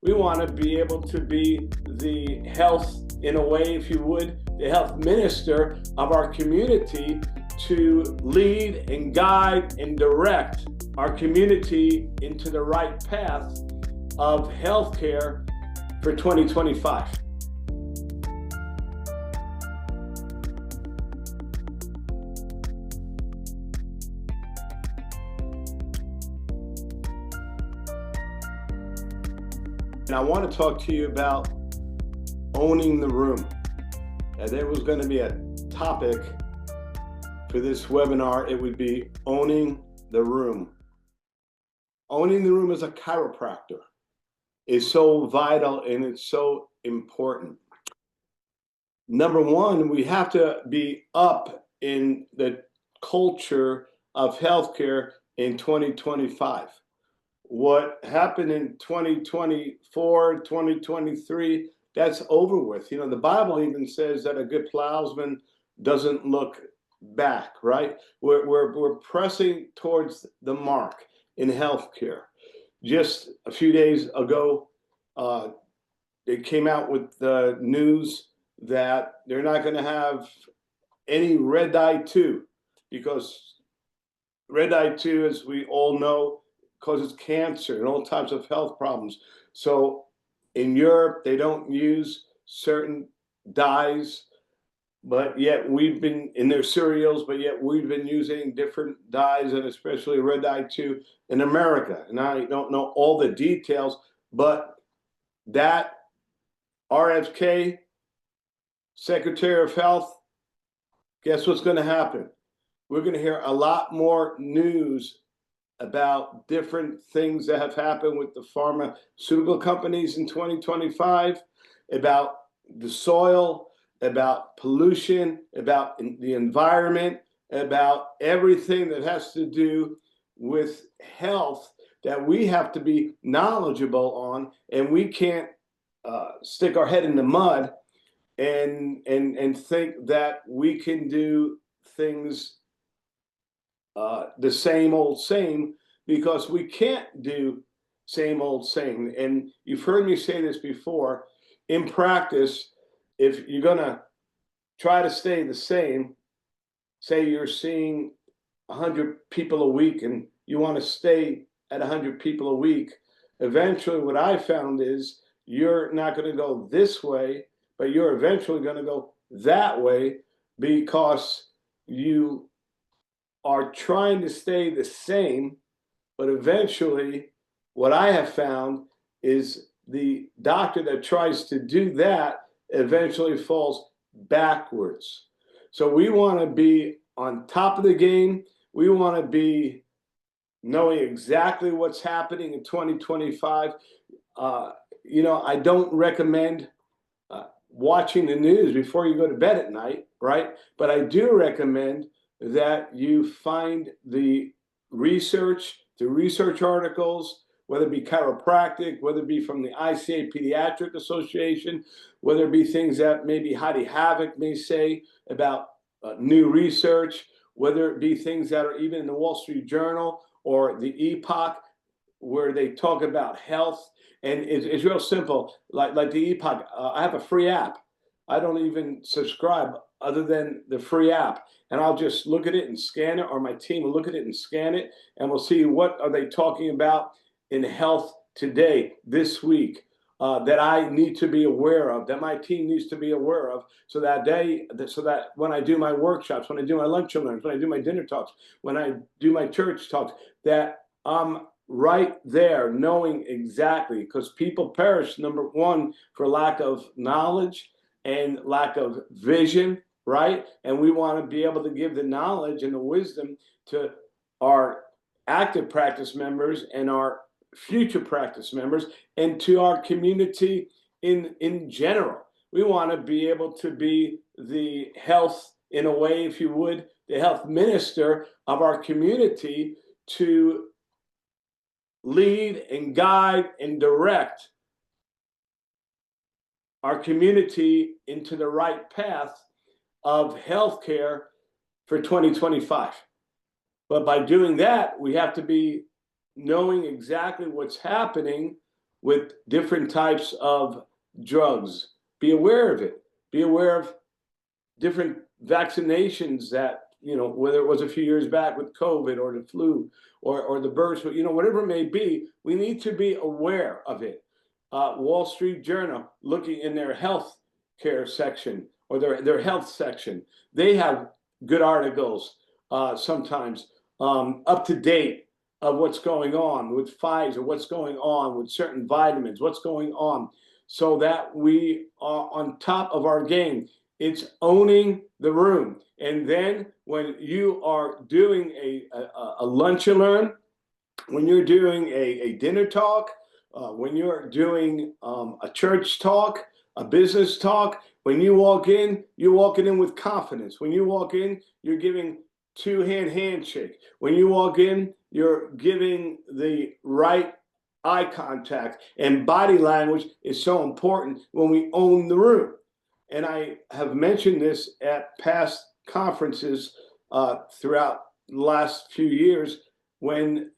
We want to be able to be the health, in a way, if you would, the health minister of our community to lead and guide and direct our community into the right path of healthcare for 2025. And I want to talk to you about owning the room. There was going to be a topic for this webinar. It would be owning the room. Owning the room as a chiropractor is so vital and it's so important. Number one, we have to be up in the culture of healthcare in 2025. What happened in 2024, 2023, that's over with. You know, the Bible even says that a good plowsman doesn't look back, right? We're pressing towards the mark in healthcare. Just a few days ago, it came out with the news that they're not going to have any red eye 2, because red eye 2, as we all know, causes cancer and all types of health problems. So in Europe, they don't use certain dyes, but yet we've been in their cereals, but yet we've been using different dyes, and especially red dye 2 in America. And I don't know all the details, but that RFK, Secretary of Health, guess what's going to happen? We're going to hear a lot more news about different things that have happened with the pharmaceutical companies in 2025, about the soil, about pollution, about the environment, about everything that has to do with health that we have to be knowledgeable on, and we can't stick our head in the mud and think that we can do things the same old same, because we can't do same old same. And you've heard me say this before. In practice, if you're going to try to stay the same, say you're seeing 100 people a week and you want to stay at 100 people a week, eventually what I found is you're not going to go this way, but you're eventually going to go that way, because you are trying to stay the same. But eventually what I have found is the doctor that tries to do that eventually falls backwards. So we want to be on top of the game. We want to be knowing exactly what's happening in 2025. You know, I don't recommend watching the news before you go to bed at night, right? But I do recommend that you find the research articles, whether it be chiropractic, whether it be from the ICA Pediatric Association, whether it be things that maybe Heidi Havoc may say about new research, whether it be things that are even in the Wall Street Journal or the Epoch, where they talk about health. And it's real simple. Like the Epoch, I have a free app. I don't even subscribe other than the free app. And I'll just look at it and scan it, or my team will look at it and scan it, and we'll see what are they talking about in health today, this week, that I need to be aware of, that my team needs to be aware of, so that when I do my workshops, when I do my lunch and learns, when I do my dinner talks, when I do my church talks, that I'm right there knowing exactly, because people perish, number one, for lack of knowledge and lack of vision, right? And we want to be able to give the knowledge and the wisdom to our active practice members and our future practice members, and to our community in general. We want to be able to be the health, in a way, if you would, the health minister of our community to lead and guide and direct our community into the right path of healthcare for 2025. But by doing that, we have to be knowing exactly what's happening with different types of drugs. Be aware of it. Be aware of different vaccinations that, whether it was a few years back with COVID or the flu or the birds, whatever it may be, we need to be aware of it. Wall Street Journal, looking in their health care section or their health section, they have good articles sometimes up to date of what's going on with Pfizer, what's going on with certain vitamins, what's going on, so that we are on top of our game. It's owning the room. And then when you are doing a lunch and learn, when you're doing a dinner talk, when you're doing a church talk, a business talk, when you walk in, you're walking in with confidence. When you walk in, you're giving two-hand handshake. When you walk in, you're giving the right eye contact. And body language is so important when we own the room. And I have mentioned this at past conferences throughout the last few years.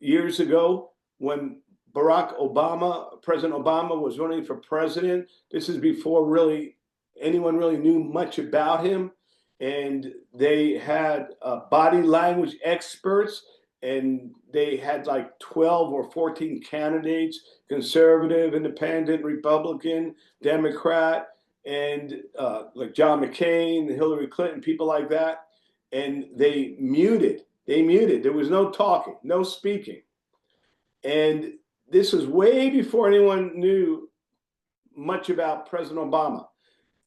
Years ago, when President Obama was running for president, this is before really anyone really knew much about him. And they had body language experts, and they had like 12 or 14 candidates, conservative, independent, Republican, Democrat, and like John McCain, Hillary Clinton, people like that. And they muted. There was no talking, no speaking. And this was way before anyone knew much about President Obama.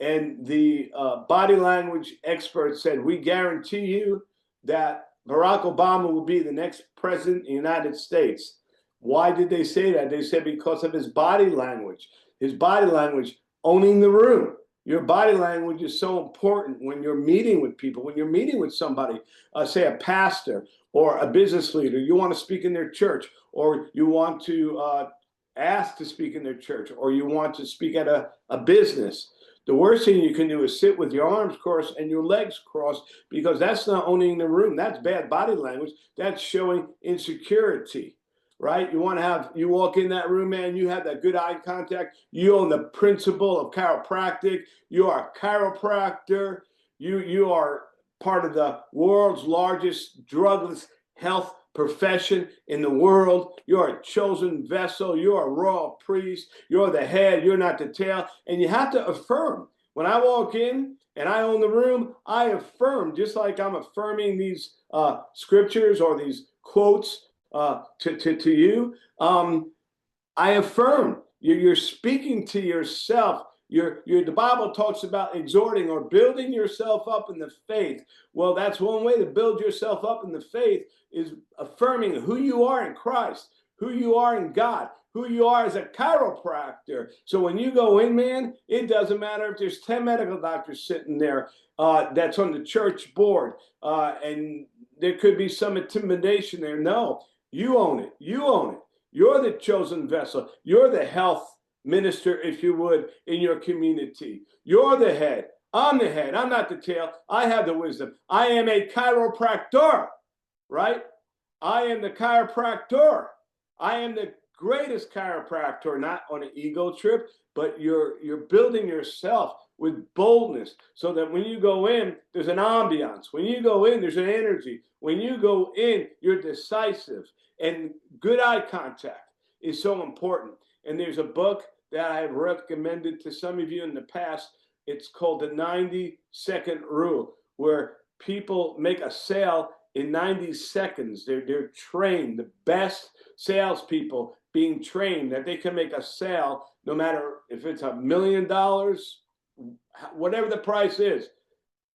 And the body language experts said, we guarantee you that Barack Obama will be the next president of the United States. Why did they say that? They said because of his body language. His body language, owning the room. Your body language is so important when you're meeting with people, when you're meeting with somebody, say a pastor or a business leader. You want to speak in their church, or you want to ask to speak in their church, or you want to speak at a business. The worst thing you can do is sit with your arms crossed and your legs crossed, because that's not owning the room. That's bad body language. That's showing insecurity, right? You walk in that room, man, you have that good eye contact. You own the principle of chiropractic. You are a chiropractor. You are part of the world's largest drugless health profession in the world. You're a chosen vessel. You're a royal priest. You're the head. You're not the tail. And you have to affirm. When I walk in and I own the room, I affirm, just like I'm affirming these scriptures or these quotes to you. I affirm. You're speaking to yourself. The Bible talks about exhorting or building yourself up in the faith. Well, that's one way to build yourself up in the faith, is affirming who you are in Christ, who you are in God, who you are as a chiropractor. So when you go in, man, it doesn't matter if there's 10 medical doctors sitting there that's on the church board, and there could be some intimidation there. No, you own it. You own it. You're the chosen vessel. You're the health minister, if you would, in your community. You're the head. I'm the head. I'm not the tail. I have the wisdom. I am a chiropractor, right? I am the chiropractor. I am the greatest chiropractor, not on an ego trip, but you're building yourself with boldness, so that when you go in, there's an ambiance. When you go in, there's an energy. When you go in, you're decisive. And good eye contact is so important. And there's a book that I have recommended to some of you in the past. It's called The 90-Second Rule, where people make a sale in 90 seconds. They're trained, the best salespeople being trained, that they can make a sale no matter if it's $1 million, whatever the price is,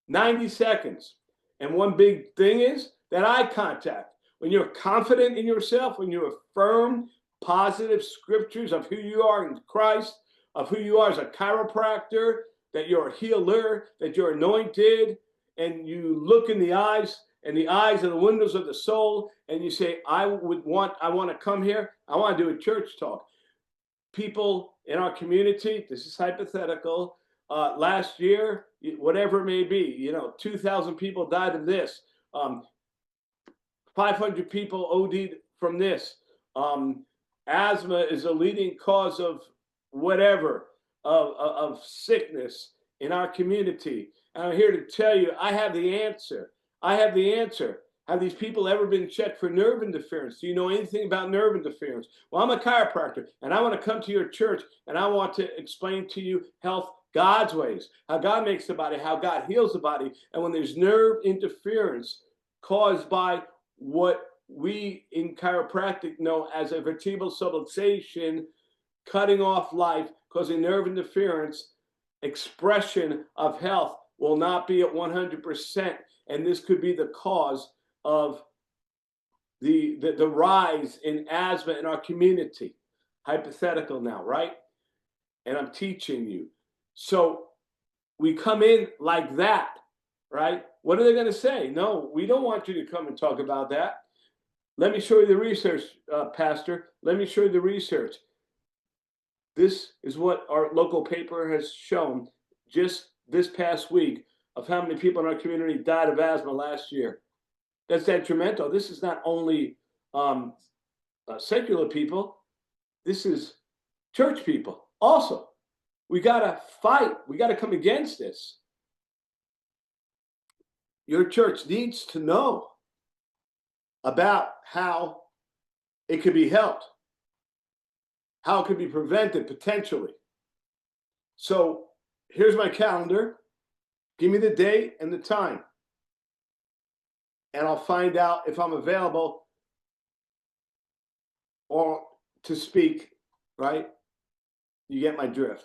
90 seconds. And one big thing is that eye contact. When you're confident in yourself, when you affirm positive scriptures of who you are in Christ, of who you are as a chiropractor, that you're a healer, that you're anointed, and you look in the eyes, and the eyes are the windows of the soul, and you say, I want to come here. I want to do a church talk. People in our community, this is hypothetical, last year, whatever it may be, 2,000 people died of this. 500 people OD'd from this. asthma is a leading cause of whatever, of sickness in our community. And I'm here to tell you, I have the answer. I have the answer. Have these people ever been checked for nerve interference? Do you know anything about nerve interference? Well, I'm a chiropractor, and I want to come to your church, and I want to explain to you health God's ways, how God makes the body, how God heals the body. And when there's nerve interference caused by what we in chiropractic know as a vertebral subluxation, cutting off life, causing nerve interference, expression of health will not be at 100%. And this could be the cause of the rise in asthma in our community. Hypothetical now, right? And I'm teaching you. So we come in like that, right? What are they going to say? No, we don't want you to come and talk about that. Let me show you the research, Pastor. Let me show you the research. This is what our local paper has shown just this past week of how many people in our community died of asthma last year. That's detrimental. This is not only secular people. This is church people also. We got to fight. We got to come against this. Your church needs to know about how it could be helped, how it could be prevented potentially. So here's my calendar. Give me the date and the time, and I'll find out if I'm available or to speak, right? You get my drift.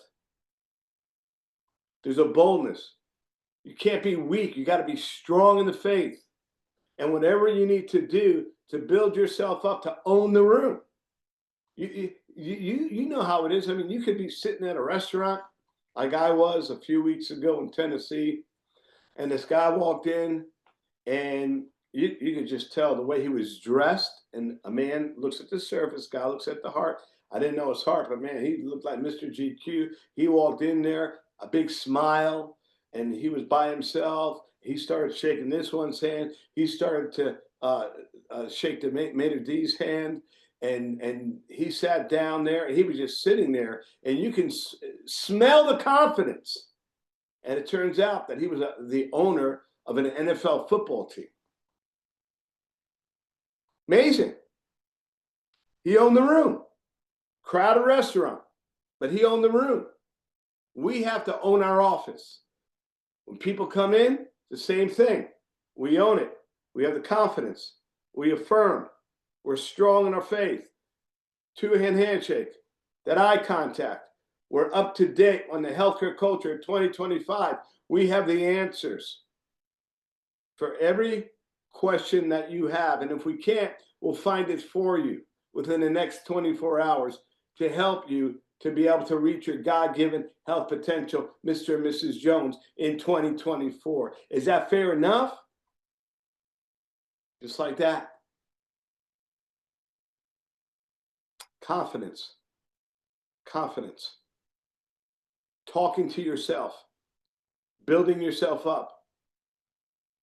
There's a boldness. You can't be weak. You got to be strong in the faith. And whatever you need to do to build yourself up, to own the room. You know how it is. I mean, you could be sitting at a restaurant like I was a few weeks ago in Tennessee, and this guy walked in, and you could just tell the way he was dressed. And a man looks at the surface, guy looks at the heart. I didn't know his heart, but man, he looked like Mr. GQ. He walked in there, a big smile, and he was by himself. He started shaking this one's hand. He started to shake the Maître D's hand, and he sat down there, and he was just sitting there, and you can smell the confidence. And it turns out that he was the owner of an NFL football team. Amazing. He owned the room. Crowded restaurant, but he owned the room. We have to own our office. When people come in, the same thing. We own it. We have the confidence. We affirm. We're strong in our faith. Two-hand handshake. That eye contact. We're up to date on the healthcare culture of 2025. We have the answers for every question that you have. And if we can't, we'll find it for you within the next 24 hours to help you to be able to reach your God-given health potential, Mr. and Mrs. Jones, in 2024. Is that fair enough? Just like that. Confidence. Confidence. Talking to yourself. Building yourself up.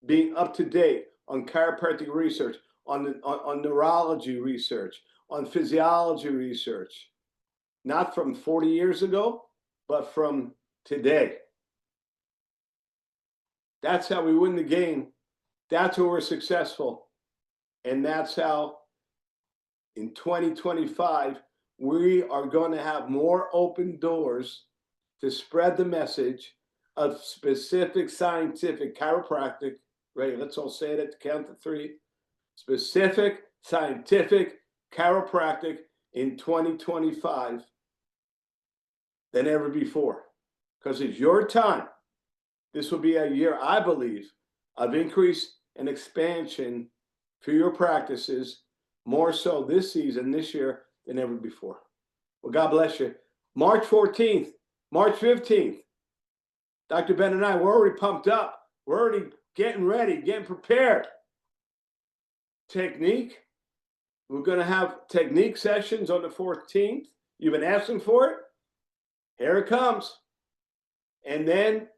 Being up to date on chiropractic research, on neurology research, on physiology research. Not from 40 years ago, but from today. That's how we win the game. That's how we're successful. And that's how in 2025, we are going to have more open doors to spread the message of specific scientific chiropractic. Ready? Let's all say it at the count of 3. Specific scientific chiropractic in 2025 than ever before, because it's your time. This will be a year, I believe, of increase and expansion for your practices, more so this season, this year, than ever before. Well, God bless you. March 14th, March 15th, Dr. Ben and I, we're already pumped up. We're already getting ready, getting prepared. Technique. We're going to have technique sessions on the 14th. You've been asking for it. Here it comes. And then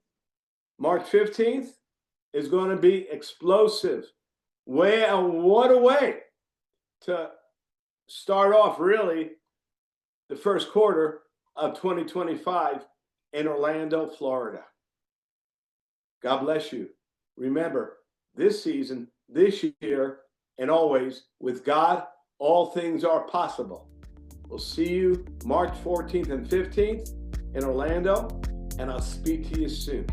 March 15th is going to be explosive. What a way to start off really the first quarter of 2025 in Orlando, Florida. God bless you. Remember, this season, this year, and always, with God, all things are possible. We'll see you March 14th and 15th in Orlando, and I'll speak to you soon.